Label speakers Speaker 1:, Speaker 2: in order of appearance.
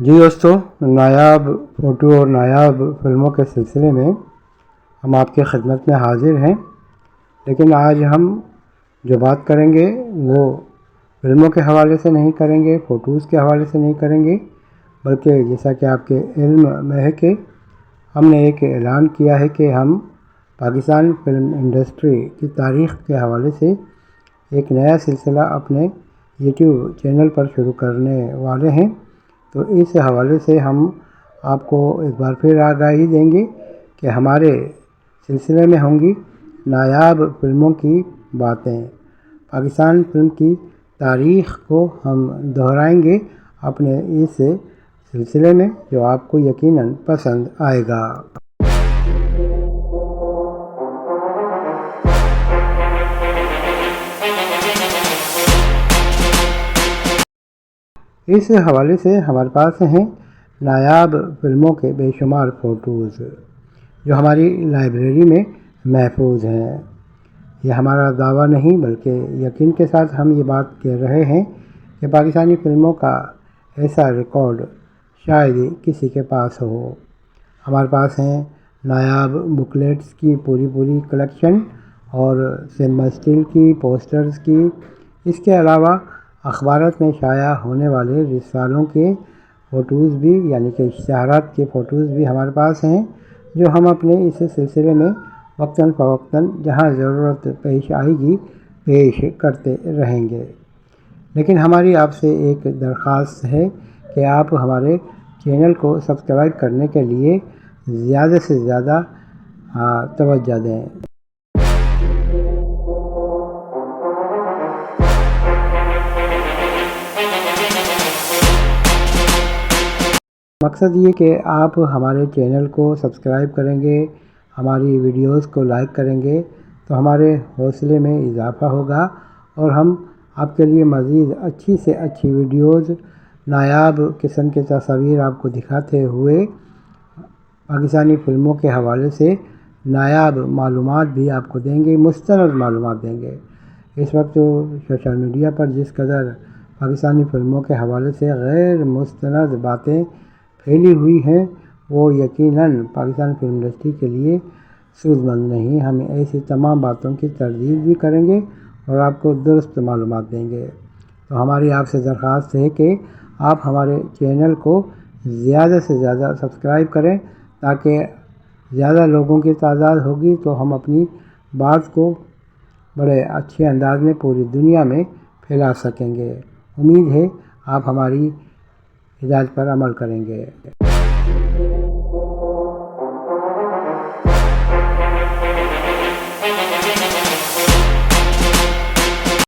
Speaker 1: جی دوستوں، نایاب فوٹو اور نایاب فلموں کے سلسلے میں ہم آپ کی خدمت میں حاضر ہیں۔ لیکن آج ہم جو بات کریں گے وہ فلموں کے حوالے سے نہیں کریں گے، فوٹوز کے حوالے سے نہیں کریں گے، بلکہ جیسا کہ آپ کے علم میں ہے کہ ہم نے ایک اعلان کیا ہے کہ ہم پاکستان فلم انڈسٹری کی تاریخ کے حوالے سے ایک نیا سلسلہ اپنے یوٹیوب چینل پر شروع کرنے والے ہیں۔ تو اس حوالے سے ہم آپ کو ایک بار پھر آگاہی دیں گے کہ ہمارے سلسلے میں ہوں گی نایاب فلموں کی باتیں۔ پاکستان فلم کی تاریخ کو ہم دہرائیں گے اپنے اس سلسلے میں، جو آپ کو یقیناً پسند آئے گا۔ اس حوالے سے ہمارے پاس ہیں نایاب فلموں کے بے شمار فوٹوز جو ہماری لائبریری میں محفوظ ہیں۔ یہ ہمارا دعویٰ نہیں بلکہ یقین کے ساتھ ہم یہ بات کہہ رہے ہیں کہ پاکستانی فلموں کا ایسا ریکارڈ شاید ہی کسی کے پاس ہو۔ ہمارے پاس ہیں نایاب بکلیٹس کی پوری کلیکشن اور سنیما اسٹل کی پوسٹرز کی۔ اس کے علاوہ اخبارات میں شائع ہونے والے رسالوں کے فوٹوز بھی، یعنی کہ اشتہارات کے فوٹوز بھی ہمارے پاس ہیں، جو ہم اپنے اس سلسلے میں وقتاً فوقتاً جہاں ضرورت پیش آئے گی پیش کرتے رہیں گے۔ لیکن ہماری آپ سے ایک درخواست ہے کہ آپ ہمارے چینل کو سبسکرائب کرنے کے لیے زیادہ سے زیادہ توجہ دیں۔ مقصد یہ کہ آپ ہمارے چینل کو سبسکرائب کریں گے، ہماری ویڈیوز کو لائک کریں گے تو ہمارے حوصلے میں اضافہ ہوگا اور ہم آپ کے لیے مزید اچھی سے اچھی ویڈیوز، نایاب قسم کے تصاویر آپ کو دکھاتے ہوئے پاکستانی فلموں کے حوالے سے نایاب معلومات بھی آپ کو دیں گے، مستند معلومات دیں گے۔ اس وقت سوشل میڈیا پر جس قدر پاکستانی فلموں کے حوالے سے غیر مستند باتیں پھیلی ہوئی ہیں، وہ یقیناً پاکستان فلم انڈسٹری کے لیے سود مند نہیں۔ ہم ایسی تمام باتوں کی تردید بھی کریں گے اور آپ کو درست معلومات دیں گے۔ تو ہماری آپ سے درخواست ہے کہ آپ ہمارے چینل کو زیادہ سے زیادہ سبسکرائب کریں، تاکہ زیادہ لوگوں کی تعداد ہوگی تو ہم اپنی بات کو بڑے اچھے انداز میں پوری دنیا میں پھیلا سکیں گے۔ امید ہے آپ ہماری ہدایت پر عمل کریں گے۔